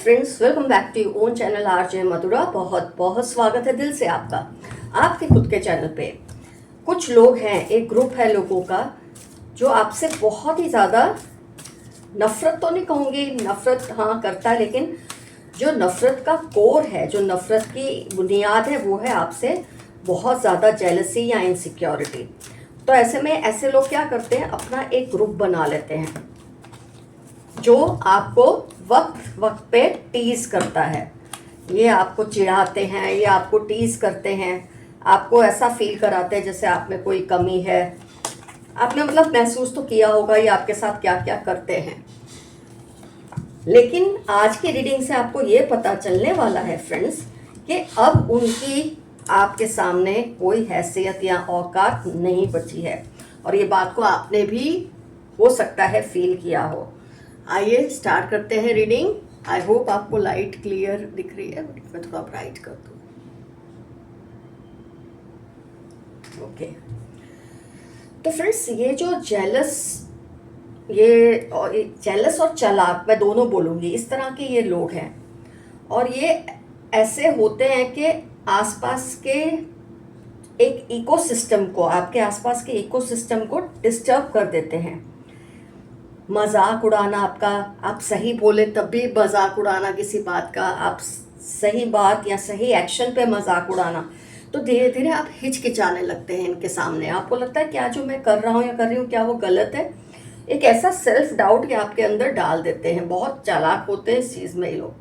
Friends, welcome back to own channel RJ Madhura. बहुत बहुत स्वागत है दिल से आपका आपके खुद के चैनल पे। कुछ लोग हैं, एक ग्रुप है लोगों का जो आपसे बहुत ही ज़्यादा नफरत तो नहीं कहूँगी, नफरत हाँ करता है, लेकिन जो नफरत का कोर है, जो नफरत की बुनियाद है, वो है आपसे बहुत ज़्यादा जेलसी या इनसिक्योरिटी। तो ऐसे में ऐसे लोग क्या करते हैं, अपना एक ग्रुप बना लेते हैं जो आपको वक्त वक्त पे टीज करता है। ये आपको चिढ़ाते हैं, ये आपको टीज करते हैं, आपको ऐसा फील कराते हैं जैसे आप में कोई कमी है। आपने मतलब महसूस तो किया होगा ये आपके साथ क्या क्या करते हैं। लेकिन आज की रीडिंग से आपको ये पता चलने वाला है फ्रेंड्स कि अब उनकी आपके सामने कोई हैसियत या औकात नहीं बची है, और ये बात को आपने भी हो सकता है फील किया हो। आइए स्टार्ट करते हैं रीडिंग। आई होप आपको लाइट क्लियर दिख रही है, मैं थोड़ा ब्राइट कर दूँ। ओके, तो फ्रेंड्स ये जो जेलस और चालाक, मैं दोनों बोलूँगी, इस तरह के ये लोग हैं, और ये ऐसे होते हैं कि आसपास के एक इकोसिस्टम को, आपके आसपास के इकोसिस्टम को डिस्टर्ब कर देते हैं। मजाक उड़ाना आपका, आप सही बोले तब भी मजाक उड़ाना किसी बात का, आप सही बात या सही एक्शन पे मजाक उड़ाना, तो धीरे धीरे आप हिचकिचाने लगते हैं इनके सामने। आपको लगता है क्या जो मैं कर रहा हूँ या कर रही हूँ क्या वो गलत है। एक ऐसा सेल्फ डाउट ये आपके अंदर डाल देते हैं। बहुत चालाक होते हैं इस चीज़ में ये लोग,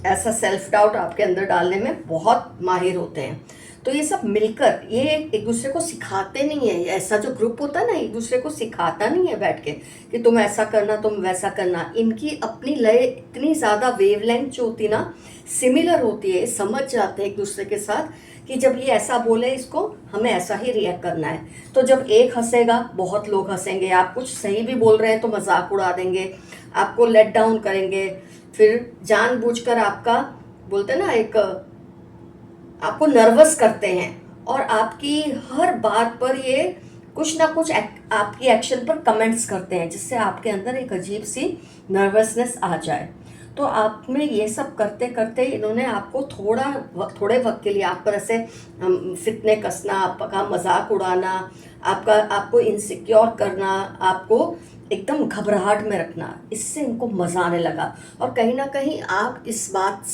ऐसा सेल्फ डाउट आपके अंदर डालने में बहुत माहिर होते हैं। तो ये सब मिलकर ये एक दूसरे को सिखाते नहीं है। ऐसा जो ग्रुप होता है ना, एक दूसरे को सिखाता नहीं है बैठ के कि तुम ऐसा करना, तुम वैसा करना। इनकी अपनी लय इतनी ज़्यादा वेवलेंथ जो होती ना, सिमिलर होती है, समझ जाते हैं एक दूसरे के साथ कि जब ये ऐसा बोले इसको हमें ऐसा ही रिएक्ट करना है। तो जब एक हंसेगा बहुत लोग हंसेंगे, आप कुछ सही भी बोल रहे हैं तो मजाक उड़ा देंगे, आपको लेट डाउन करेंगे, फिर जानबूझकर आपका बोलते हैं ना एक आपको नर्वस करते हैं, और आपकी हर बात पर ये कुछ ना कुछ आपकी एक्शन पर कमेंट्स करते हैं, जिससे आपके अंदर एक अजीब सी नर्वसनेस आ जाए। तो आप में ये सब करते करते इन्होंने आपको थोड़े वक्त के लिए आप पर ऐसे फितने कसना, आपका मजाक उड़ाना, आपको इनसिक्योर करना, आपको एकदम घबराहट में रखना, इससे इनको मजा आने लगा। और कहीं ना कहीं आप इस बात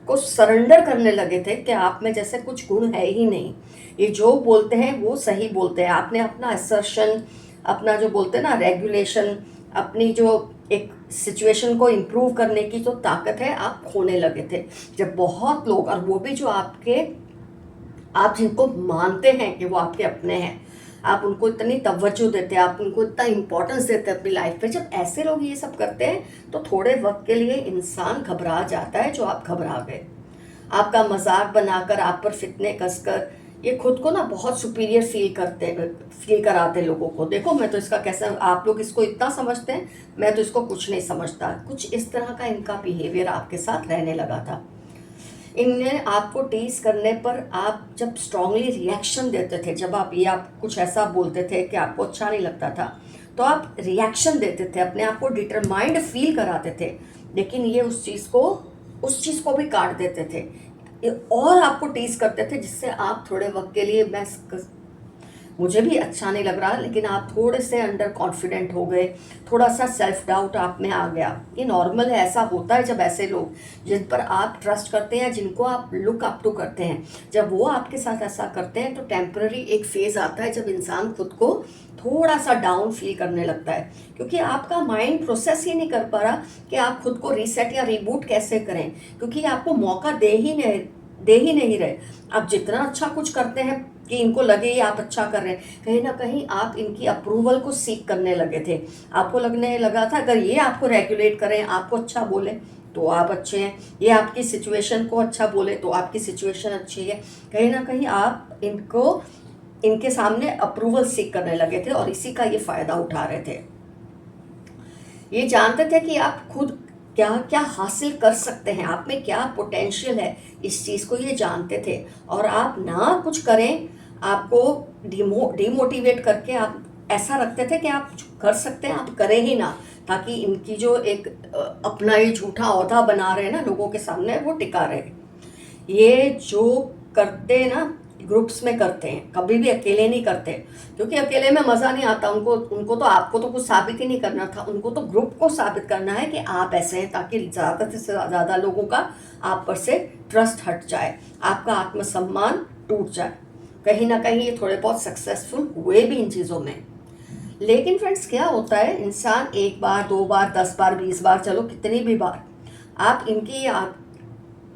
को सरेंडर करने लगे थे कि आप में जैसे कुछ गुण है ही नहीं, ये जो बोलते हैं वो सही बोलते हैं। आपने अपना असर्शन, अपना जो बोलते हैं ना रेगुलेशन, अपनी जो एक सिचुएशन को इम्प्रूव करने की जो ताकत है आप खोने लगे थे। जब बहुत लोग, और वो भी जो आप जिनको मानते हैं कि वो आपके अपने हैं, आप उनको इतनी तवज्जो देते हैं, आप उनको इतना इम्पोर्टेंस देते हैं अपनी लाइफ पे, जब ऐसे लोग ये सब करते हैं तो थोड़े वक्त के लिए इंसान घबरा जाता है, जो आप घबरा गए। आपका मजाक बनाकर, आप पर फितने कसकर ये खुद को ना बहुत सुपीरियर फील कराते लोगों को। देखो मैं तो इसका कैसा, आप लोग इसको इतना समझते हैं, मैं तो इसको कुछ नहीं समझता। कुछ इस तरह का इनका बिहेवियर आपके साथ रहने लगा था। इन्हें आपको टीज करने पर आप जब स्ट्रांगली रिएक्शन देते थे, जब आप कुछ ऐसा बोलते थे कि आपको अच्छा नहीं लगता था, तो आप रिएक्शन देते थे, अपने आप को डिटरमाइंड फील कराते थे। लेकिन ये उस चीज़ को भी काट देते थे और आपको टीज करते थे, जिससे आप थोड़े वक्त के लिए, मुझे भी अच्छा नहीं लग रहा, लेकिन आप थोड़े से अंडर कॉन्फिडेंट हो गए, थोड़ा सा सेल्फ डाउट आप में आ गया। ये नॉर्मल है, ऐसा होता है जब ऐसे लोग जिन पर आप ट्रस्ट करते हैं, जिनको आप लुक अप टू करते हैं, जब वो आपके साथ ऐसा करते हैं, तो टेम्पररी एक फेज आता है जब इंसान खुद को थोड़ा सा डाउन फील करने लगता है, क्योंकि आपका माइंड प्रोसेस ही नहीं कर पा रहा कि आप खुद को रीसेट या रिबूट कैसे करें, क्योंकि आपको मौका दे ही नहीं रहे। आप जितना अच्छा कुछ करते हैं कि इनको लगे आप अच्छा कर रहे हैं, कहीं ना कहीं आप इनकी अप्रूवल को सीख करने लगे थे। आपको लगने लगा था अगर ये आपको रेगुलेट करें, आपको अच्छा बोले तो आप अच्छे हैं, ये आपकी सिचुएशन को अच्छा बोले तो आपकी सिचुएशन अच्छी है। कहीं ना कहीं आप इनके सामने अप्रूवल सीख करने लगे थे, और इसी का ये फ़ायदा उठा रहे थे। ये जानते थे कि आप खुद क्या क्या हासिल कर सकते हैं, आप में क्या पोटेंशियल है, इस चीज़ को ये जानते थे। और आप ना कुछ करें, आपको डिमोटिवेट करके आप ऐसा रखते थे कि आप कर सकते हैं, आप करें ही ना, ताकि इनकी जो एक अपना ये झूठा औहदा बना रहे हैं ना लोगों के सामने, वो टिका रहे। ये जो करते हैं ना, ग्रुप्स में करते हैं, कभी भी अकेले नहीं करते, क्योंकि अकेले में मज़ा नहीं आता उनको। उनको तो आपको तो कुछ साबित ही नहीं करना था, उनको तो ग्रुप को साबित करना है कि आप ऐसे हैं, ताकि ज़्यादा से ज़्यादा लोगों का आप पर से ट्रस्ट हट जाए, आपका आत्मसम्मान टूट जाए। कहीं ना कहीं ये थोड़े बहुत सक्सेसफुल हुए भी इन चीज़ों में। लेकिन फ्रेंड्स क्या होता है, इंसान एक बार, 2 बार, 10 बार, 20 बार, चलो कितनी भी बार आप इनकी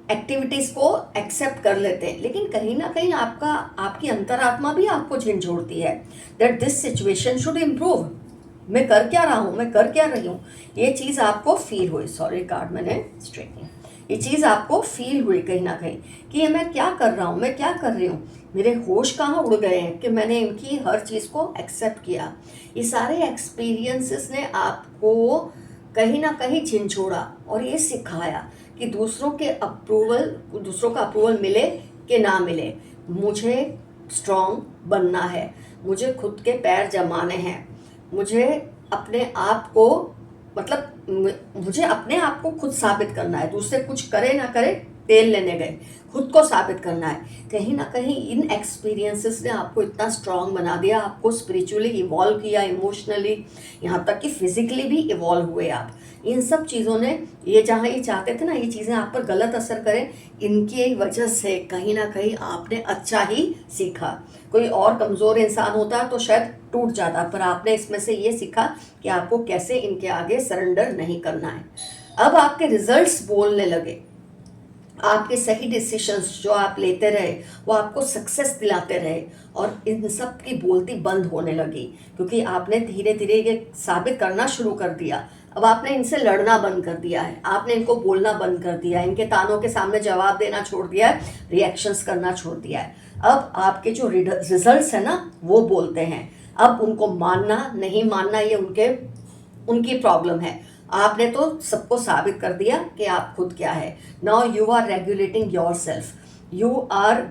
एक्टिविटीज़ को एक्सेप्ट कर लेते हैं, लेकिन कहीं ना कहीं आपकी अंतरात्मा भी आपको झिझोड़ती है that this situation should improve. मैं कर क्या रहा हूँ, मैं कर क्या रही हूँ, ये चीज़ आपको फील हुई। सॉरी, कार्ड मैंने स्ट्रेट किया। ये चीज़ आपको फील हुई कहीं ना कहीं कि ये मैं क्या कर रहा हूँ, मैं क्या कर रही हूँ, मेरे होश कहाँ उड़ गए हैं कि मैंने इनकी हर चीज़ को एक्सेप्ट किया। ये सारे एक्सपीरियंसेस ने आपको कहीं ना कहीं झिझोड़ा और ये सिखाया कि दूसरों का अप्रूवल मिले कि ना मिले, मुझे स्ट्रॉन्ग बनना है, मुझे खुद के पैर जमाने हैं, मुझे अपने आप को मुझे अपने आप को खुद साबित करना है। दूसरे कुछ करे ना करे, तेल लेने गए, खुद को साबित करना है। कहीं ना कहीं इन एक्सपीरियंसेस ने आपको इतना स्ट्रांग बना दिया, आपको स्पिरिचुअली इवॉल्व किया, इमोशनली, यहाँ तक कि फिजिकली भी इवॉल्व हुए आप। इन सब चीज़ों ने, ये जहाँ ये चाहते थे ना ये चीज़ें आप पर गलत असर करें, इनकी वजह से कहीं ना कहीं आपने अच्छा ही सीखा। कोई और कमज़ोर इंसान होता तो शायद टूट जाता, पर आपने इसमें से ये सीखा कि आपको कैसे इनके आगे सरेंडर नहीं करना है। अब आपके रिजल्ट्स बोलने लगे, आपके सही डिसीजंस जो आप लेते रहे वो आपको सक्सेस दिलाते रहे, और इन सब की बोलती बंद होने लगी, क्योंकि आपने धीरे धीरे ये साबित करना शुरू कर दिया। अब आपने इनसे लड़ना बंद कर दिया है, आपने इनको बोलना बंद कर दिया है, इनके तानों के सामने जवाब देना छोड़ दिया है, रिएक्शंस करना छोड़ दिया है। अब आपके जो रिजल्ट्स है ना वो बोलते हैं। अब उनको मानना नहीं मानना ये उनकी प्रॉब्लम है। आपने तो सबको साबित कर दिया कि आप खुद क्या है। Now you are regulating yourself, you are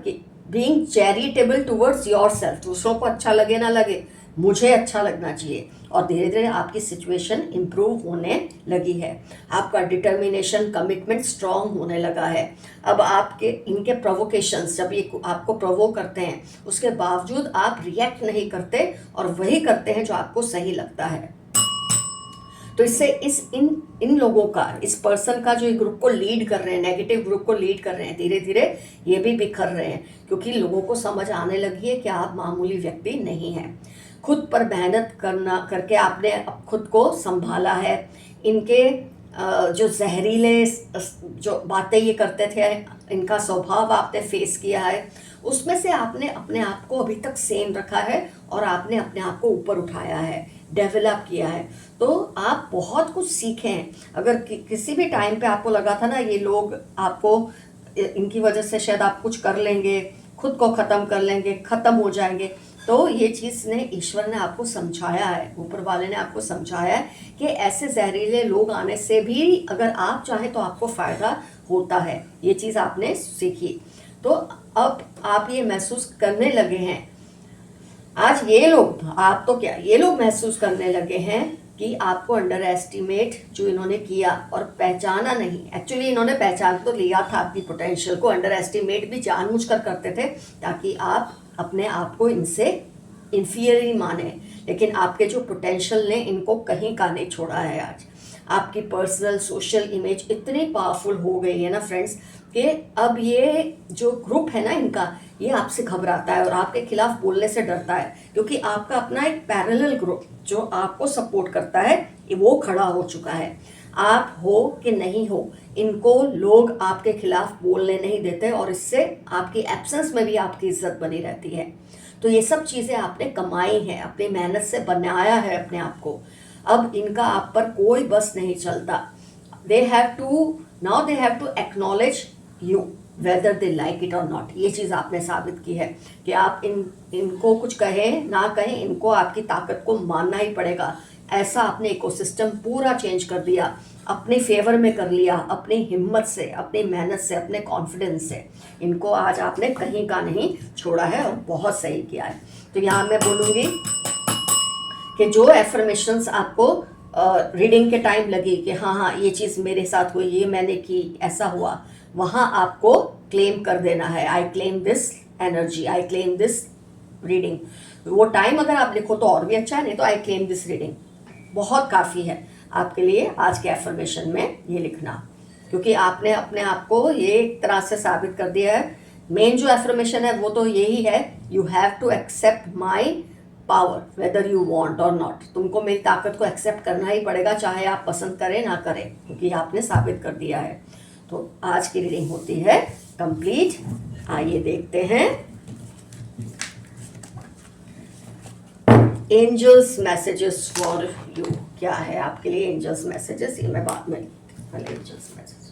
being charitable towards yourself. दूसरों को अच्छा लगे ना लगे, मुझे अच्छा लगना चाहिए, और धीरे धीरे आपकी सिचुएशन इम्प्रूव होने लगी है। आपका डिटर्मिनेशन, कमिटमेंट स्ट्रांग होने लगा है। अब आपके इनके प्रोवोकेशंस, जब ये आपको प्रोवोक करते हैं, उसके बावजूद आप रिएक्ट नहीं करते और वही करते हैं जो आपको सही लगता है। तो इससे इन लोगों का, इस पर्सन का जो ग्रुप को लीड कर रहे हैं, नेगेटिव ग्रुप को लीड कर रहे हैं, धीरे धीरे ये भी बिखर रहे हैं, क्योंकि लोगों को समझ आने लगी है कि आप मामूली व्यक्ति नहीं हैं। खुद पर मेहनत करके आपने खुद को संभाला है। इनके जो जहरीले जो बातें ये करते थे, इनका स्वभाव आपने फेस किया है, उसमें से आपने अपने आप को अभी तक सेम रखा है और आपने अपने आप को ऊपर उठाया है, डेवलप किया है। तो आप बहुत कुछ सीखे हैं। अगर किसी भी टाइम पे आपको लगा था ना ये लोग आपको, इनकी वजह से शायद आप कुछ कर लेंगे, खुद को ख़त्म कर लेंगे, ख़त्म हो जाएंगे, तो ये चीज़ ने, ईश्वर ने आपको समझाया है, ऊपर वाले ने आपको समझाया है कि ऐसे जहरीले लोग आने से भी अगर आप चाहें तो आपको फ़ायदा होता है। ये चीज़ आपने सीखी। तो अब आप ये महसूस करने लगे हैं, आज ये लोग, आप तो क्या, ये लोग महसूस करने लगे हैं कि आपको अंडर एस्टिमेट जो इन्होंने किया और पहचाना नहीं। एक्चुअली इन्होंने पहचान तो लिया था आपकी पोटेंशियल को, अंडर एस्टिमेट भी जानबूझकर करते थे ताकि आप अपने आप को इनसे इन्फीरियर ही माने। लेकिन आपके जो पोटेंशियल ने इनको कहीं का नहीं छोड़ा है। आज आपकी पर्सनल सोशल इमेज इतनी पावरफुल हो गई है ना फ्रेंड्स, कि अब ये जो ग्रुप है ना इनका, ये आपसे घबराता है और आपके खिलाफ बोलने से डरता है, क्योंकि आपका अपना एक पैरेलल ग्रुप जो आपको सपोर्ट करता है वो खड़ा हो चुका है। आप हो कि नहीं हो, इनको लोग आपके खिलाफ बोलने नहीं देते, और इससे आपकी एब्सेंस में भी आपकी इज्जत बनी रहती है। तो ये सब चीज़ें आपने कमाई हैं, अपनी मेहनत से बनाया है अपने आप को। अब इनका आप पर कोई बस नहीं चलता। They have to acknowledge you whether they like it or not. ये चीज़ आपने साबित की है कि आप इनको कुछ कहें ना कहें, इनको आपकी ताकत को मानना ही पड़ेगा। ऐसा आपने इकोसिस्टम पूरा चेंज कर दिया, अपने फेवर में कर लिया, अपनी हिम्मत से, अपनी मेहनत से, अपने कॉन्फिडेंस से। इनको आज आपने कहीं का नहीं छोड़ा है और बहुत सही किया है। तो यहाँ मैं बोलूँगी कि जो एफर्मेशंस आपको रीडिंग के टाइम लगी कि हाँ हाँ ये चीज़ मेरे साथ हुई, ये मैंने की, ऐसा हुआ, वहाँ आपको क्लेम कर देना है, I claim this energy, I claim this reading. वो टाइम अगर आप लिखो तो और भी अच्छा है, नहीं तो आई क्लेम दिस रीडिंग बहुत काफ़ी है आपके लिए आज के एफर्मेशन में ये लिखना, क्योंकि आपने अपने आप को ये एक तरह से साबित कर दिया है। मेन जो एफर्मेशन है वो तो यही है, you have to accept my power whether you want or not. तुमको मेरी ताकत को एक्सेप्ट करना ही पड़ेगा, चाहे आप पसंद करें ना करें, क्योंकि आपने साबित कर दिया है। तो आज की रीडिंग होती है कंप्लीट। आइए देखते हैं एंजल्स मैसेजेस फॉर यू। क्या है आपके लिए एंजल्स मैसेजेस, ये मैं बाद में एंजल्स मैसेजेस।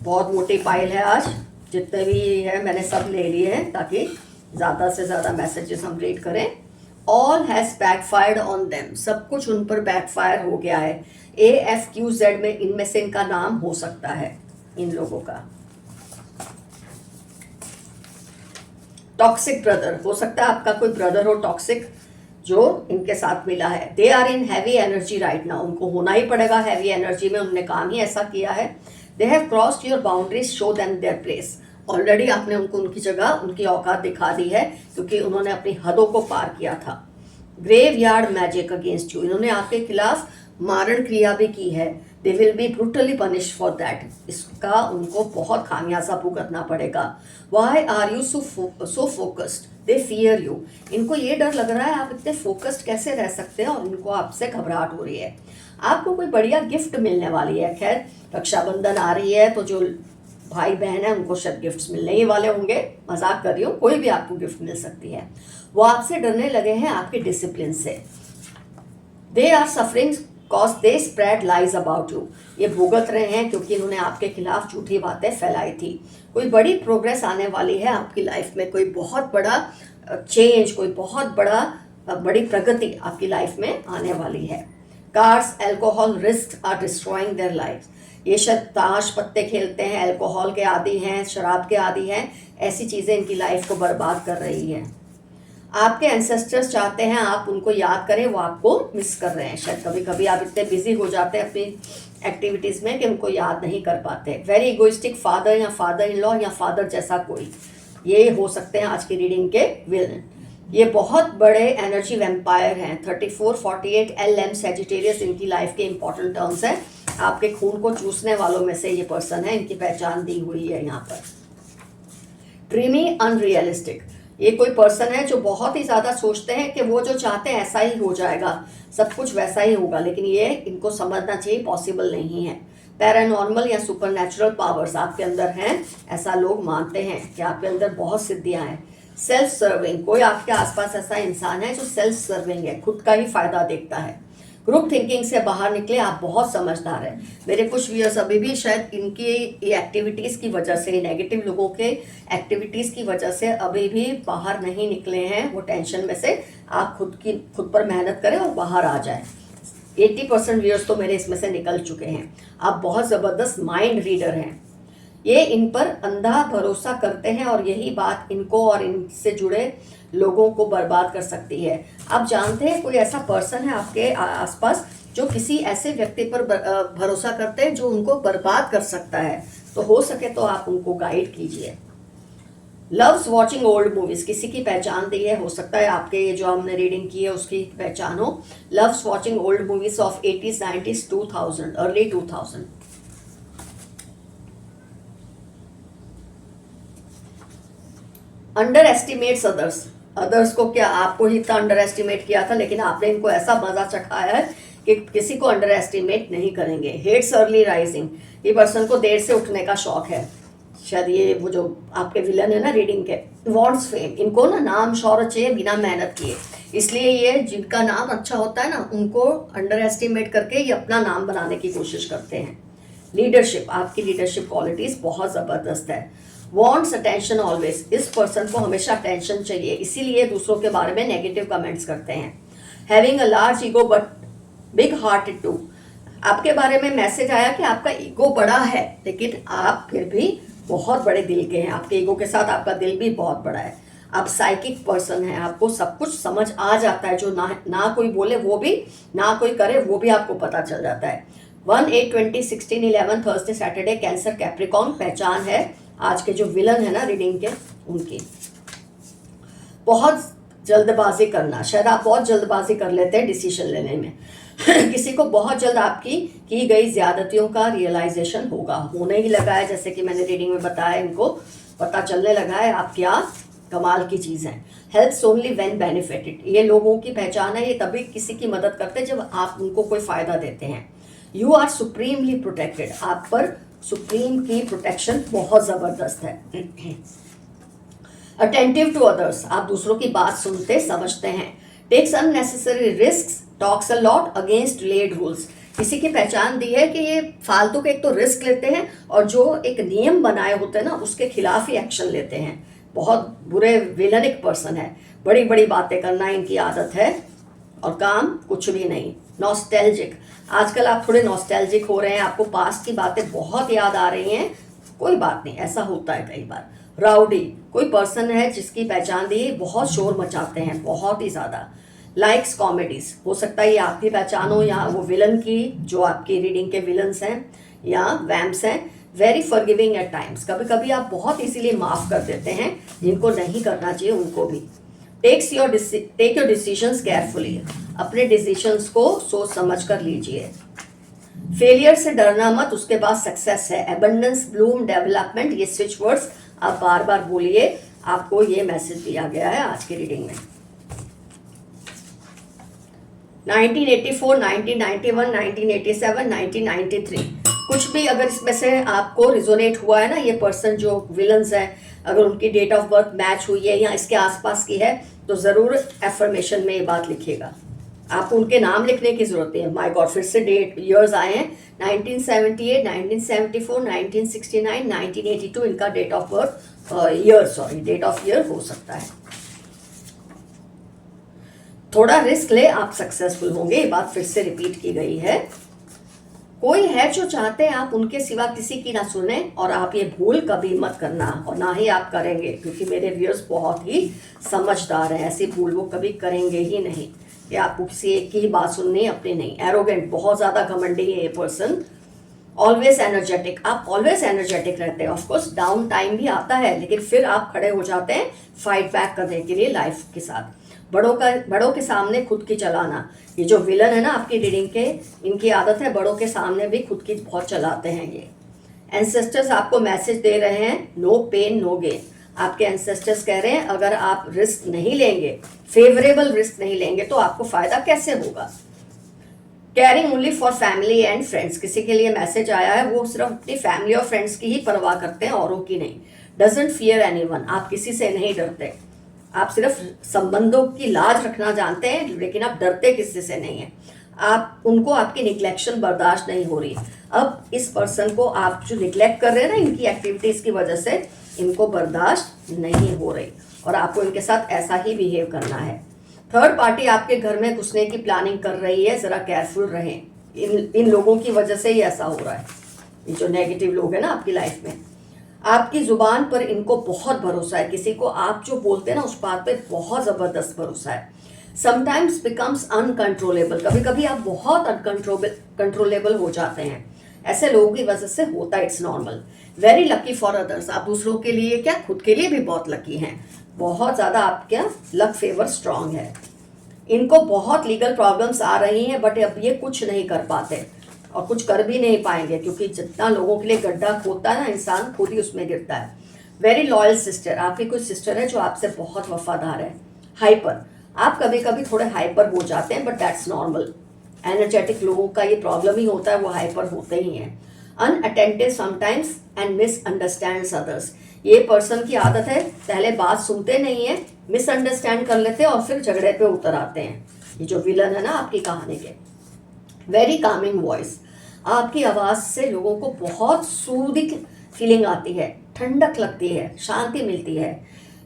बहुत मोटी फाइल है आज, जितने भी है मैंने सब ले लिए हैं ताकि ज़्यादा से ज़्यादा मैसेजेस हम रीड करें। All has backfired on them, सब कुछ उन पर बैकफायर हो गया है। AFQZ में इनमें से इनका नाम हो सकता है, इन लोगों का। टॉक्सिक ब्रदर, हो सकता है आपका कोई ब्रदर हो टॉक्सिक जो इनके साथ मिला है। They are in heavy energy right now, उनको होना ही पड़ेगा हैवी एनर्जी में, उनने काम ही ऐसा किया है। They have crossed your boundaries, show them their place, already आपने उनको उनकी जगह, उनकी औकात दिखा दी है, क्योंकि उन्होंने अपनी हदों को पार किया था। Graveyard magic against you, इन्होंने आपके खिलाफ मारण क्रिया भी की है। They will be brutally punish for that, इसका उनको बहुत खामियाजा भुगतना पड़ेगा। Why are you so focused, they fear you, इनको ये डर लग रहा है आप इतने फोकस्ड कैसे रह सकते हैं, और इनको आपसे घबराहट हो रही है। आपको कोई बढ़िया गिफ्ट मिलने वाली है। खैर रक्षाबंधन आ रही है तो जो भाई बहन है उनको शायद गिफ्ट्स मिलने ही वाले होंगे, मजाक कर रही हूँ, कोई भी आपको गिफ्ट मिल सकती है। वो आपसे डरने लगे हैं आपके डिसिप्लिन से। They are suffering cause they spread lies about you, ये भुगत रहे हैं क्योंकि इन्होंने आपके खिलाफ झूठी बातें फैलाई थी। कोई बड़ी प्रोग्रेस आने वाली है आपकी लाइफ में, कोई बहुत बड़ा चेंज, कोई बहुत बड़ी प्रगति आपकी लाइफ में आने वाली है। Cars, alcohol, risk are destroying their life, ये शायद ताश पत्ते खेलते हैं, अल्कोहल के आदी हैं, शराब के आदी हैं, ऐसी चीज़ें इनकी लाइफ को बर्बाद कर रही हैं। आपके एंसेस्टर्स चाहते हैं आप उनको याद करें, वो आपको मिस कर रहे हैं। शायद कभी कभी आप इतने बिजी हो जाते हैं अपनी एक्टिविटीज़ में कि उनको याद नहीं कर पाते। वेरी इगोइस्टिक फादर या फादर इन लॉ या फादर जैसा कोई, ये हो सकते हैं आज की रीडिंग के विलन। ये बहुत बड़े एनर्जी वैम्पायर हैं। 34, 48 LM सेजिटेरियस इनकी लाइफ के इंपॉर्टेंट टर्म्स हैं। आपके खून को चूसने वालों में से ये पर्सन है, इनकी पहचान दी हुई है यहाँ पर। ड्रीमी, अनरियलिस्टिक, ये कोई पर्सन है जो बहुत ही ज़्यादा सोचते हैं कि वो जो चाहते हैं ऐसा ही हो जाएगा, सब कुछ वैसा ही होगा, लेकिन ये इनको समझना चाहिए पॉसिबल नहीं है। पैरानॉर्मल या सुपरनैचुरल पावर्स आपके अंदर हैं, ऐसा लोग मानते हैं कि आपके अंदर बहुत सिद्धियां हैं। सेल्फ सर्विंग, कोई आपके आसपास ऐसा इंसान है जो सेल्फ सर्विंग है, खुद का ही फायदा देखता है। ग्रुप थिंकिंग से बाहर निकले, आप बहुत समझदार हैं। मेरे कुछ व्यूअर्स अभी भी शायद इनकी एक्टिविटीज़ की वजह से, नेगेटिव लोगों के एक्टिविटीज़ की वजह से अभी भी बाहर नहीं निकले हैं वो टेंशन में से। आप खुद पर मेहनत करें और बाहर आ जाएं। 80% व्यूअर्स तो मेरे इसमें से निकल चुके हैं। आप बहुत ज़बरदस्त माइंड रीडर हैं। ये इन पर अंधा भरोसा करते हैं और यही बात इनको और इनसे जुड़े लोगों को बर्बाद कर सकती है। आप जानते हैं कोई ऐसा पर्सन है आपके आसपास जो किसी ऐसे व्यक्ति पर भरोसा करते हैं जो उनको बर्बाद कर सकता है, तो हो सके तो आप उनको गाइड कीजिए। लव्स वॉचिंग ओल्ड मूवीज, किसी की पहचान दी है, हो सकता है आपके ये जो हमने रीडिंग की है उसकी पहचान हो। Loves watching old movies of 80s, 90s, 2000, early 2000। Under estimates others, others को क्या, आपको ही इतना अंडर एस्टिमेट किया था, लेकिन आपने इनको ऐसा मजा चखाया है कि किसी को अंडर एस्टिमेट नहीं करेंगे। हेट्स अर्ली राइजिंग, ये पर्सन को देर से उठने का शौक है। शायद ये वो जो आपके विलन है ना रीडिंग के। वॉन्ट्स फेम, इनको ना नाम शौहरत चाहिए बिना मेहनत किए, इसलिए ये जिनका नाम अच्छा होता है ना उनको अंडर एस्टिमेट करके ये अपना नाम बनाने की कोशिश करते हैं। लीडरशिप, आपकी लीडरशिप क्वालिटीज बहुत ज़बरदस्त है। वॉन्ट्स अटेंशन ऑलवेज, इस पर्सन को हमेशा अटेंशन चाहिए, इसीलिए दूसरों के बारे में नेगेटिव कमेंट्स करते हैं। Having a large ego but big hearted too, आपके बारे में मैसेज आया कि आपका ईगो बड़ा है लेकिन आप फिर भी बहुत बड़े दिल के हैं। आपके ईगो के साथ आपका दिल भी बहुत बड़ा है। आप साइकिक पर्सन हैं, आपको सब कुछ समझ आ जाता है, जो ना कोई बोले वो भी, ना कोई करे वो भी आपको पता चल जाता है। 1-8-20-16-11 थर्सडे सैटरडे कैंसर कैप्रिकॉर्न पहचान है आज के जो विलन है ना रीडिंग के उनकी। बहुत जल्दबाजी करना, शायद आप बहुत जल्दबाजी कर लेते हैं डिसीजन लेने में किसी को बहुत जल्द आपकी की गई ज्यादतियों का रियलाइजेशन होगा, होने ही लगा है, जैसे कि मैंने रीडिंग में बताया, इनको पता चलने लगा है आप क्या कमाल की चीज़ है। हेल्प्स ओनली व्हेन बेनिफिटेड, ये लोगों की पहचान है, ये तभी किसी की मदद करते हैं जब आप उनको कोई फ़ायदा देते हैं। यू आर सुप्रीमली प्रोटेक्टेड, आप पर सुप्रीम की प्रोटेक्शन बहुत ज़बरदस्त है। अटेंटिव टू अदर्स, आप दूसरों की बात सुनते समझते हैं। Takes unnecessary risk, talks a lot against laid rules, किसी की पहचान दी है कि ये फालतू के एक तो रिस्क लेते हैं और जो एक नियम बनाए होते हैं ना उसके खिलाफ ही एक्शन लेते हैं। बहुत बुरे विलनिक पर्सन है, बड़ी बड़ी बातें करना इनकी आदत है और काम कुछ भी नहीं। नॉस्टैल्जिक, आजकल आप थोड़े नॉस्टैल्जिक हो रहे हैं, आपको पास्ट की बातें बहुत याद आ रही हैं, कोई बात नहीं, ऐसा होता है कई बार। राउडी, कोई पर्सन है जिसकी पहचान दी बहुत शोर मचाते हैं, बहुत ही ज़्यादा। लाइक्स कॉमेडीज, हो सकता है ये आपकी पहचान हो या वो विलन की, जो आपकी रीडिंग के विलन्स हैं या वैम्प्स हैं। वेरी फॉरगिविंग एट टाइम्स, कभी कभी आप बहुत इसीलिए माफ़ कर देते हैं, जिनको नहीं करना चाहिए उनको भी। टेक योर डिसीजंस केयरफुली, अपने डिसीजंस को सोच समझ कर लीजिए। फेलियर से डरना मत, उसके बाद सक्सेस है। एबंडेंस, ब्लूम, डेवलपमेंट, ये स्विच वर्ड्स आप बार बार बोलिए, आपको ये मैसेज दिया गया है आज की रीडिंग में। 1984, 1991, 1987, 1993, कुछ भी अगर इसमें से आपको रिजोनेट हुआ है ना, ये पर्सन जो विलन्स है, अगर उनकी डेट ऑफ बर्थ मैच हुई है या इसके आसपास की है तो ज़रूर एफर्मेशन में ये बात लिखिएगा। आपको उनके नाम लिखने की ज़रूरत है। माय गॉड, फिर से डेट ईयर्स आए हैं, 1978, 1974, 1969, 1982, इनका date of birth date of year हो सकता है। थोड़ा रिस्क ले, आप सक्सेसफुल होंगे, ये बात फिर से रिपीट की गई है। कोई है जो चाहते हैं आप उनके सिवा किसी की ना सुने, और आप ये भूल कभी मत करना और ना ही आप करेंगे, क्योंकि मेरे व्यूअर्स बहुत ही समझदार हैं, ऐसी भूल वो कभी करेंगे ही नहीं कि आपको किसी एक की बात सुननी, अपनी नहीं। एरोगेंट, बहुत ज़्यादा घमंडी है ये पर्सन। ऑलवेज एनर्जेटिक, आप ऑलवेज एनर्जेटिक रहते हैं। ऑफकोर्स डाउन टाइम भी आता है, लेकिन फिर आप खड़े हो जाते हैं फाइट बैक करने के लिए लाइफ के साथ। बड़ों के सामने खुद की चलाना, ये जो विलन है ना आपकी रीडिंग के, इनकी आदत है बड़ों के सामने भी खुद की बहुत चलाते हैं ये। एंसेस्टर्स आपको मैसेज दे रहे हैं, नो पेन नो गेन। आपके एंसेस्टर्स कह रहे हैं अगर आप रिस्क नहीं लेंगे, फेवरेबल रिस्क नहीं लेंगे, तो आपको फायदा कैसे होगा। Caring only for family and friends, किसी के लिए मैसेज आया है, वो सिर्फ अपनी फैमिली और फ्रेंड्स की ही परवाह करते हैं, औरों की नहीं। डजंट फियर एनीवन, आप किसी से नहीं डरते, आप सिर्फ संबंधों की लाज रखना जानते हैं, लेकिन आप डरते किसी से नहीं हैं। आप उनको आपकी निग्लेक्शन बर्दाश्त नहीं हो रही। अब इस पर्सन को आप जो निग्लेक्ट कर रहे हैं ना इनकी एक्टिविटीज़ की वजह से, इनको बर्दाश्त नहीं हो रही और आपको इनके साथ ऐसा ही बिहेव करना है। थर्ड पार्टी आपके घर में घुसने की प्लानिंग कर रही है, ज़रा केयरफुल रहें। इन लोगों की वजह से ही ऐसा हो रहा है, ये जो नेगेटिव लोग हैं ना आपकी लाइफ में। आपकी ज़ुबान पर इनको बहुत भरोसा है, किसी को आप जो बोलते हैं ना उस बात पे बहुत ज़बरदस्त भरोसा है। समटाइम्स बिकम्स अनकंट्रोलेबल, कभी कभी आप बहुत कंट्रोलेबल हो जाते हैं, ऐसे लोगों की वजह से होता है, it's normal. Very lucky for others, आप दूसरों के लिए क्या खुद के लिए भी बहुत लकी हैं, बहुत ज़्यादा आपका लक फेवर स्ट्रांग है। इनको बहुत लीगल प्रॉब्लम्स आ रही हैं, बट अब ये कुछ नहीं कर पाते और कुछ कर भी नहीं पाएंगे, क्योंकि जितना लोगों के लिए गड्ढा खोदता है ना इंसान, खुद ही उसमें गिरता है। वेरी लॉयल सिस्टर, आपकी कोई सिस्टर है जो आपसे बहुत वफादार है। हाइपर, आप कभी कभी थोड़े हाइपर हो जाते हैं, बट दैट्स नॉर्मल। एनर्जेटिक लोगों का ये प्रॉब्लम ही होता है, वो हाइपर होते ही हैं। अनअटेंटिव समटाइम्स एंड मिसअंडरस्टैंड्स अदर्स, ये पर्सन की आदत है, पहले बात सुनते नहीं है, मिसअंडरस्टैंड कर लेते हैं और फिर झगड़े पे उतर आते हैं। ये जो विलन है ना आपकी कहानी के। वेरी कामिंग वॉइस, आपकी आवाज़ से लोगों को बहुत सूदिंग फीलिंग आती है, ठंडक लगती है, शांति मिलती है।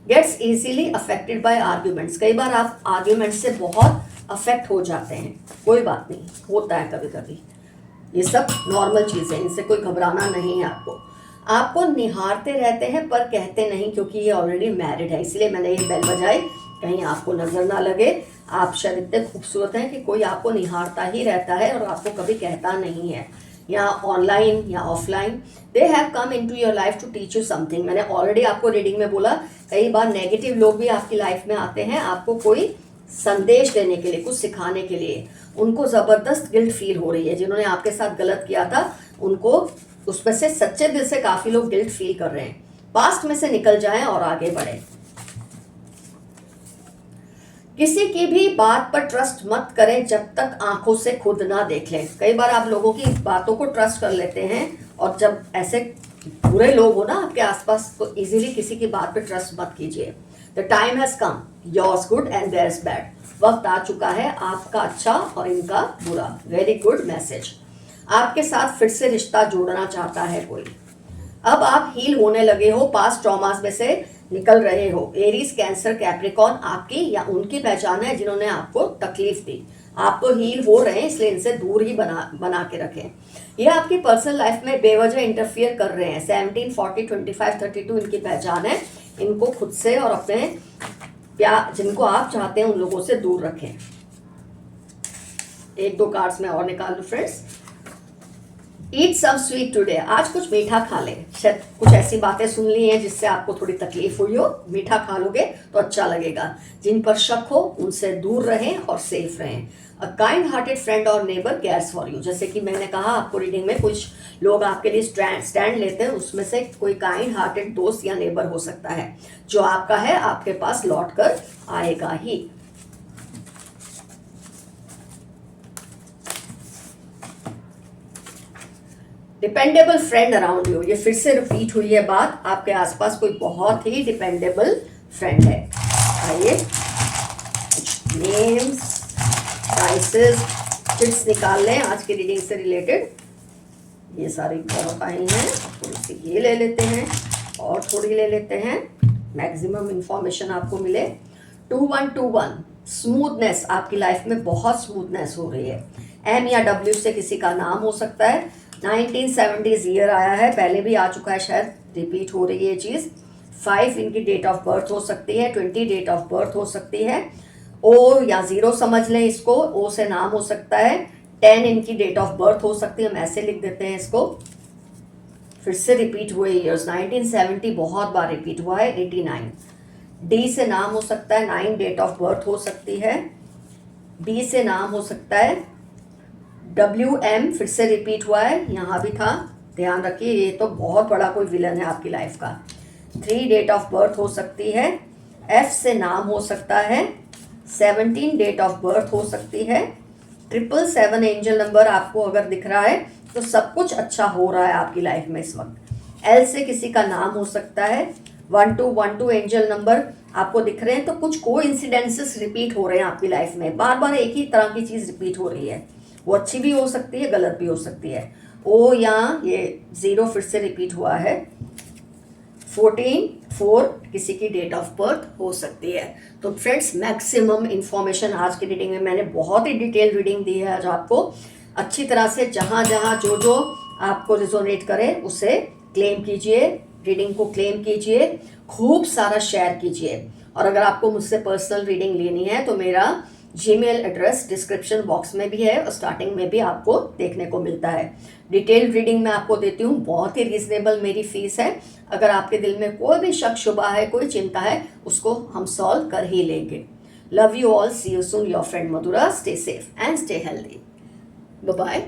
Gets easily affected by arguments, कई बार आप आर्ग्यूमेंट्स से बहुत अफेक्ट हो जाते हैं, कोई बात नहीं, होता है कभी कभी, ये सब नॉर्मल चीज़ें, इनसे कोई घबराना नहीं है आपको। आपको निहारते रहते हैं पर कहते नहीं, क्योंकि ये ऑलरेडी मैरिड है, इसलिए मैंने ये बेल बजाई, कहीं आपको नजर ना लगे। आप शायद इतने खूबसूरत हैं कि कोई आपको निहारता ही रहता है और आपको कभी कहता नहीं है, या ऑनलाइन या offline. They have come into your life to teach you something. मैंने ऑलरेडी आपको रीडिंग में बोला, कई बार नेगेटिव लोग भी आपकी लाइफ में आते हैं आपको कोई संदेश देने के लिए, कुछ सिखाने के लिए। उनको ज़बरदस्त गिल्ट फील हो रही है, जिन्होंने आपके साथ गलत किया था उनको उसमें से सच्चे दिल से काफ़ी लोग गिल्ट फील कर रहे हैं। पास्ट में से निकल जाएं और आगे बढ़ें। किसी की भी बात पर ट्रस्ट मत करें जब तक आंखों से खुद ना देख लें। कई बार आप लोगों की बातों को ट्रस्ट कर लेते हैं, और जब ऐसे बुरे लोग हो ना आपके आसपास, तो इजीली किसी की बात पर ट्रस्ट मत कीजिए। The time has come, yours good and theirs bad. वक्त आ चुका है आपका अच्छा और इनका बुरा। Very good message. आपके साथ फिर से रिश्ता जोड़ना चाहता है कोई। अब आप हील होने लगे हो, पास्ट ट्रॉमास में से निकल रहे हो। एरीज, कैंसर, कैप्रिकॉन आपकी या उनकी पहचान है जिन्होंने आपको तकलीफ दी। आप तो हील हो रहे हैं, इसलिए इनसे दूर ही बना के रखें। ये आपकी पर्सनल लाइफ में बेवजह इंटरफियर कर रहे हैं। 17, 40, 25, 32 इनकी पहचान है। इनको खुद से और अपने प्यार, जिनको आप चाहते हैं उन लोगों से दूर रखें। एक दो कार्ड्स में और निकाल लूं फ्रेंड्स। ईट सम स्वीट टुडे। आज कुछ मीठा खा लें। शायद कुछ ऐसी बातें सुन ली हैं जिससे आपको थोड़ी तकलीफ हुई हो, मीठा खा लोगे तो अच्छा लगेगा। जिन पर शक हो उनसे दूर रहें और सेफ रहें। अ काइंड हार्टेड फ्रेंड और नेबर केयर्स फॉर यू। जैसे कि मैंने कहा आपको रीडिंग में, कुछ लोग आपके लिए स्टैंड लेते हैं, उसमें से कोई काइंड हार्टेड दोस्त या नेबर हो सकता है जो आपका है, आपके पास लौट कर आएगा ही। Dependable friend around you. ये फिर से रिपीट हुई है बात, आपके आसपास कोई बहुत ही डिपेंडेबल फ्रेंड है। आइए नेम्स, प्राइसेस, टिप्स निकाल लें आज की रीडिंग से रिलेटेड। ये सारी बहुत आई हैं, थोड़ी सी ये ले लेते हैं और थोड़ी ले लेते हैं, मैक्सिमम इंफॉर्मेशन आपको मिले। 2121 स्मूथनेस। आपकी लाइफ में बहुत स्मूथनेस हो रही है। एम या डब्ल्यू से किसी का नाम हो सकता है। 1970s ईयर आया है, पहले भी आ चुका है, शायद रिपीट हो रही है ये चीज़। 5 इनकी डेट ऑफ बर्थ हो सकती है। 20 डेट ऑफ बर्थ हो सकती है। ओ या 0 समझ लें इसको, ओ से नाम हो सकता है। 10 इनकी डेट ऑफ बर्थ हो सकती है, हम ऐसे लिख देते हैं इसको। फिर से रिपीट हुए ईयर्स, 1970 बहुत बार रिपीट हुआ है। 89 डी से नाम हो सकता है। 9 डेट ऑफ बर्थ हो सकती है। बी से नाम हो सकता है। WM फिर से रिपीट हुआ है, यहाँ भी था, ध्यान रखिए, ये तो बहुत बड़ा कोई विलन है आपकी लाइफ का। 3 डेट ऑफ बर्थ हो सकती है। F से नाम हो सकता है। 17 डेट ऑफ बर्थ हो सकती है। 777 एंजल नंबर आपको अगर दिख रहा है तो सब कुछ अच्छा हो रहा है आपकी लाइफ में इस वक्त। L से किसी का नाम हो सकता है। 1212 एंजल नंबर आपको दिख रहे हैं, तो कुछ कोइंसिडेंसेस रिपीट हो रहे हैं आपकी लाइफ में। बार बार एक ही तरह की चीज़ रिपीट हो रही है, वो अच्छी भी हो सकती है, गलत भी हो सकती है। ओ या ये 0 फिर से रिपीट हुआ है। 14/4 किसी की डेट ऑफ बर्थ हो सकती है। तो फ्रेंड्स, मैक्सिमम इंफॉर्मेशन आज की रीडिंग में मैंने बहुत ही डिटेल रीडिंग दी है आज आपको। अच्छी तरह से जहाँ जहाँ जो जो आपको रिजोनेट करे उसे क्लेम कीजिए, रीडिंग को क्लेम कीजिए, खूब सारा शेयर कीजिए। और अगर आपको मुझसे पर्सनल रीडिंग लेनी है तो मेरा जीमेल एड्रेस डिस्क्रिप्शन बॉक्स में भी है और स्टार्टिंग में भी आपको देखने को मिलता है। डिटेल रीडिंग मैं आपको देती हूँ, बहुत ही रीजनेबल मेरी फीस है। अगर आपके दिल में कोई भी शक शुबा है, कोई चिंता है, उसको हम सॉल्व कर ही लेंगे। Love you all, see you soon, your friend Madhura. Stay safe and stay healthy. Bye bye.